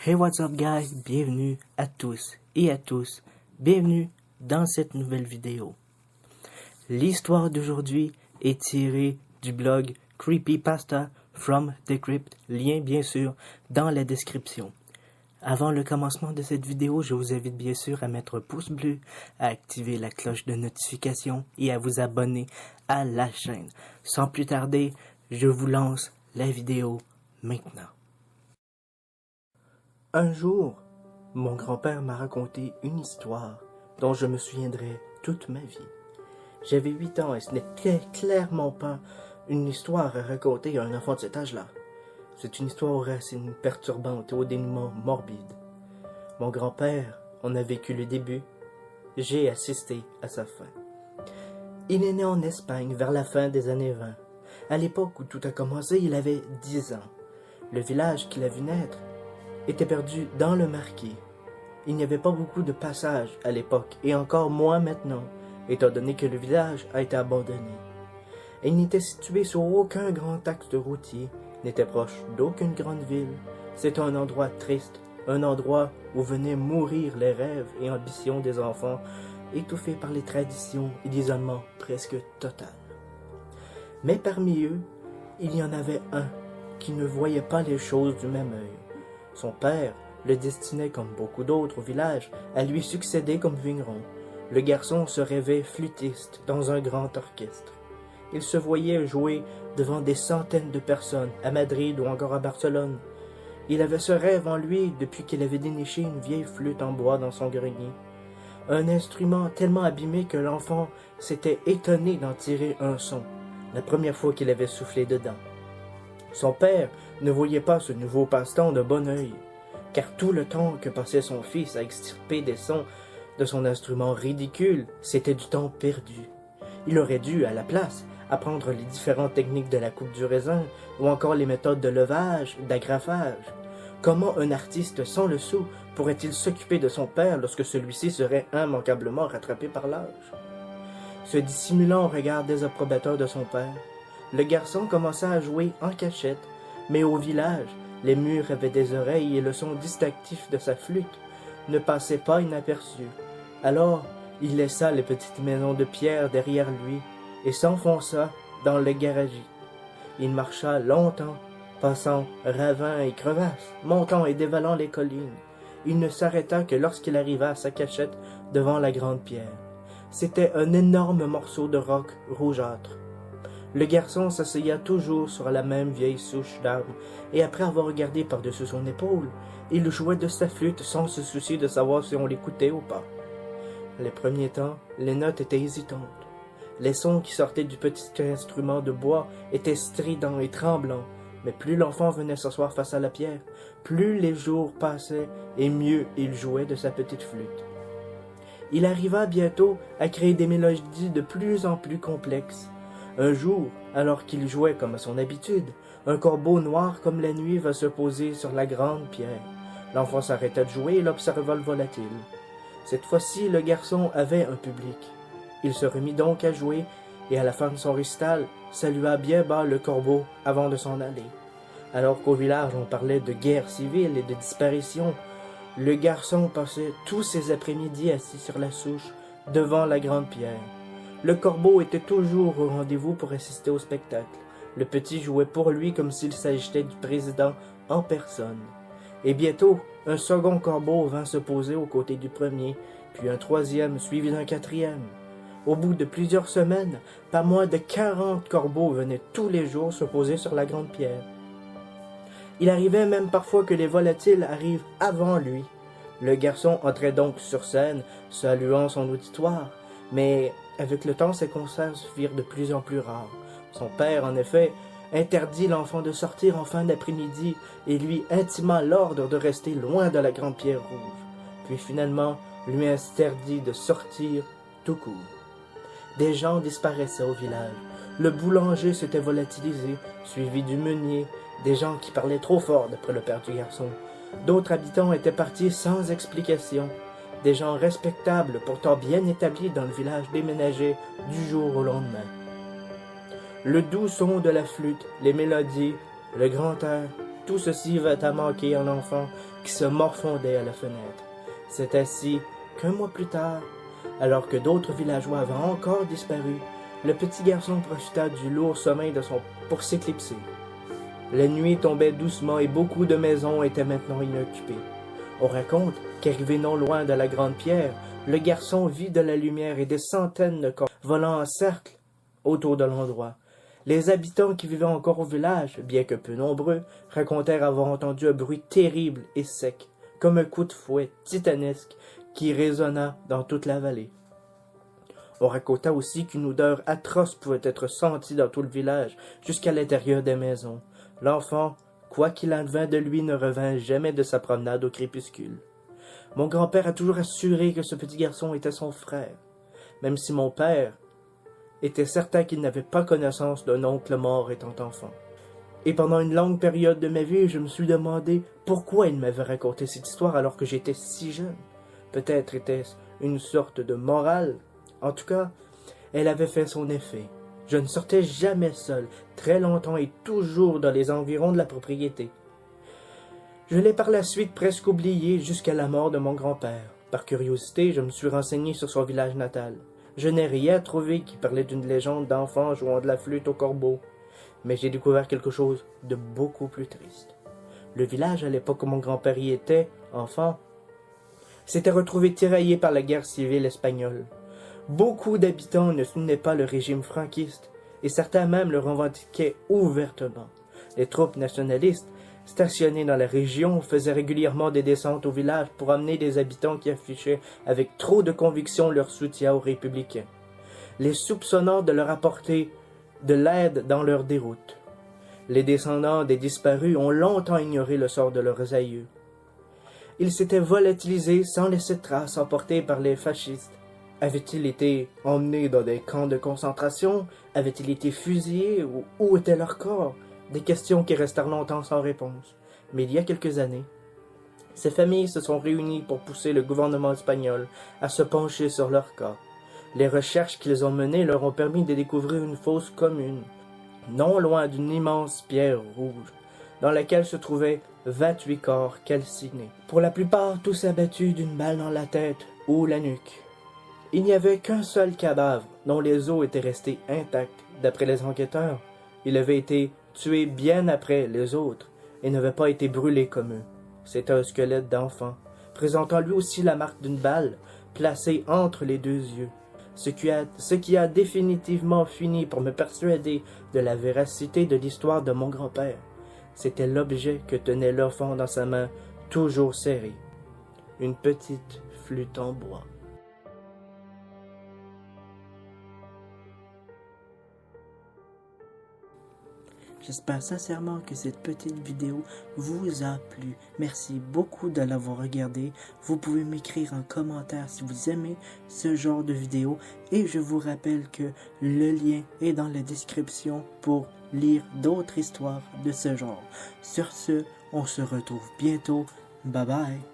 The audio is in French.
Hey, what's up guys, bienvenue à tous et à tous, bienvenue dans cette nouvelle vidéo. L'histoire d'aujourd'hui est tirée du blog Creepypasta from the Crypt, lien bien sûr dans la description. Avant le commencement de cette vidéo, je vous invite bien sûr à mettre un pouce bleu, à activer la cloche de notification et à vous abonner à la chaîne. Sans plus tarder, je vous lance la vidéo maintenant. Un jour, mon grand-père m'a raconté une histoire dont je me souviendrai toute ma vie. J'avais 8 ans et ce n'était clairement pas une histoire à raconter à un enfant de cet âge-là. C'est une histoire aux racines perturbantes et au dénouement morbide. Mon grand-père en a vécu le début, j'ai assisté à sa fin. Il est né en Espagne vers la fin des années 20. À l'époque où tout a commencé, il avait 10 ans. Le village qu'il a vu naître était perdu dans le Maquis. Il n'y avait pas beaucoup de passages à l'époque, et encore moins maintenant, étant donné que le village a été abandonné. Il n'était situé sur aucun grand axe routier, n'était proche d'aucune grande ville. C'était un endroit triste, un endroit où venaient mourir les rêves et ambitions des enfants, étouffés par les traditions et l'isolement presque total. Mais parmi eux, il y en avait un qui ne voyait pas les choses du même œil. Son père le destinait, comme beaucoup d'autres au village, à lui succéder comme vigneron. Le garçon se rêvait flûtiste dans un grand orchestre. Il se voyait jouer devant des centaines de personnes, à Madrid ou encore à Barcelone. Il avait ce rêve en lui depuis qu'il avait déniché une vieille flûte en bois dans son grenier. Un instrument tellement abîmé que l'enfant s'était étonné d'en tirer un son, la première fois qu'il avait soufflé dedans. Son père ne voyait pas ce nouveau passe-temps de bon œil, car tout le temps que passait son fils à extirper des sons de son instrument ridicule, c'était du temps perdu. Il aurait dû, à la place, apprendre les différentes techniques de la coupe du raisin, ou encore les méthodes de levage, d'agrafage. Comment un artiste sans le sou pourrait-il s'occuper de son père lorsque celui-ci serait immanquablement rattrapé par l'âge? Se dissimulant au regard désapprobateur de son père, le garçon commença à jouer en cachette, mais au village, les murs avaient des oreilles et le son distinctif de sa flûte ne passait pas inaperçu. Alors, il laissa les petites maisons de pierre derrière lui et s'enfonça dans le garagie. Il marcha longtemps, passant ravins et crevasses, montant et dévalant les collines. Il ne s'arrêta que lorsqu'il arriva à sa cachette devant la grande pierre. C'était un énorme morceau de roc rougeâtre. Le garçon s'asseya toujours sur la même vieille souche d'arbre, et après avoir regardé par-dessus son épaule, il jouait de sa flûte sans se soucier de savoir si on l'écoutait ou pas. Les premiers temps, les notes étaient hésitantes. Les sons qui sortaient du petit instrument de bois étaient stridents et tremblants, mais plus l'enfant venait s'asseoir face à la pierre, plus les jours passaient et mieux il jouait de sa petite flûte. Il arriva bientôt à créer des mélodies de plus en plus complexes. Un jour, alors qu'il jouait comme à son habitude, un corbeau noir comme la nuit va se poser sur la grande pierre. L'enfant s'arrêta de jouer et l'observa le volatile. Cette fois-ci, le garçon avait un public. Il se remit donc à jouer, et à la fin de son récital, salua bien bas le corbeau avant de s'en aller. Alors qu'au village on parlait de guerre civile et de disparition, le garçon passait tous ses après-midi assis sur la souche, devant la grande pierre. Le corbeau était toujours au rendez-vous pour assister au spectacle. Le petit jouait pour lui comme s'il s'agissait du président en personne. Et bientôt, un second corbeau vint se poser aux côtés du premier, puis un troisième, suivi d'un quatrième. Au bout de plusieurs semaines, pas moins de 40 corbeaux venaient tous les jours se poser sur la grande pierre. Il arrivait même parfois que les volatiles arrivent avant lui. Le garçon entrait donc sur scène, saluant son auditoire, mais avec le temps, ces concerts se firent de plus en plus rares. Son père, en effet, interdit l'enfant de sortir en fin d'après-midi et lui intima l'ordre de rester loin de la grande pierre rouge, puis finalement lui interdit de sortir tout court. Des gens disparaissaient au village. Le boulanger s'était volatilisé, suivi du meunier, des gens qui parlaient trop fort d'après le père du garçon. D'autres habitants étaient partis sans explication. Des gens respectables, pourtant bien établis dans le village, déménageaient du jour au lendemain. Le doux son de la flûte, les mélodies, le grand air tout ceci va à manquer un enfant qui se morfondait à la fenêtre. C'est ainsi qu'un mois plus tard, alors que d'autres villageois avaient encore disparu, le petit garçon profita du lourd sommeil pour s'éclipser. La nuit tombait doucement et beaucoup de maisons étaient maintenant inoccupées. On raconte qu'arrivé non loin de la grande pierre, le garçon vit de la lumière et des centaines de corps volant en cercle autour de l'endroit. Les habitants qui vivaient encore au village, bien que peu nombreux, racontèrent avoir entendu un bruit terrible et sec, comme un coup de fouet titanesque qui résonna dans toute la vallée. On raconta aussi qu'une odeur atroce pouvait être sentie dans tout le village, jusqu'à l'intérieur des maisons. L'enfant, quoi qu'il advint de lui, ne revint jamais de sa promenade au crépuscule. Mon grand-père a toujours assuré que ce petit garçon était son frère, même si mon père était certain qu'il n'avait pas connaissance d'un oncle mort étant enfant. Et pendant une longue période de ma vie, je me suis demandé pourquoi il m'avait raconté cette histoire alors que j'étais si jeune. Peut-être était-ce une sorte de morale. En tout cas, elle avait fait son effet. Je ne sortais jamais seul, très longtemps et toujours dans les environs de la propriété. Je l'ai par la suite presque oublié jusqu'à la mort de mon grand-père. Par curiosité, je me suis renseigné sur son village natal. Je n'ai rien trouvé qui parlait d'une légende d'enfants jouant de la flûte au corbeau. Mais j'ai découvert quelque chose de beaucoup plus triste. Le village, à l'époque où mon grand-père y était, enfant, s'était retrouvé tiraillé par la guerre civile espagnole. Beaucoup d'habitants ne soutenaient pas le régime franquiste, et certains même le revendiquaient ouvertement. Les troupes nationalistes, stationnées dans la région, faisaient régulièrement des descentes au village pour amener des habitants qui affichaient avec trop de conviction leur soutien aux républicains, les soupçonnant de leur apporter de l'aide dans leur déroute. Les descendants des disparus ont longtemps ignoré le sort de leurs aïeux. Ils s'étaient volatilisés sans laisser de traces, emportés par les fascistes. Avaient-ils été emmenés dans des camps de concentration? Avaient-ils été fusillés? Où étaient leurs corps? Des questions qui restèrent longtemps sans réponse. Mais il y a quelques années, ces familles se sont réunies pour pousser le gouvernement espagnol à se pencher sur leur cas. Les recherches qu'ils ont menées leur ont permis de découvrir une fosse commune, non loin d'une immense pierre rouge, dans laquelle se trouvaient 28 corps calcinés. Pour la plupart, tous abattus d'une balle dans la tête ou la nuque. Il n'y avait qu'un seul cadavre dont les os étaient restés intacts. D'après les enquêteurs, il avait été tué bien après les autres et n'avait pas été brûlé comme eux. C'était un squelette d'enfant, présentant lui aussi la marque d'une balle placée entre les deux yeux. Ce qui a définitivement fini pour me persuader de la véracité de l'histoire de mon grand-père. C'était l'objet que tenait l'enfant dans sa main, toujours serrée. Une petite flûte en bois. J'espère sincèrement que cette petite vidéo vous a plu. Merci beaucoup de l'avoir regardé. Vous pouvez m'écrire en commentaire si vous aimez ce genre de vidéo. Et je vous rappelle que le lien est dans la description pour lire d'autres histoires de ce genre. Sur ce, on se retrouve bientôt. Bye bye.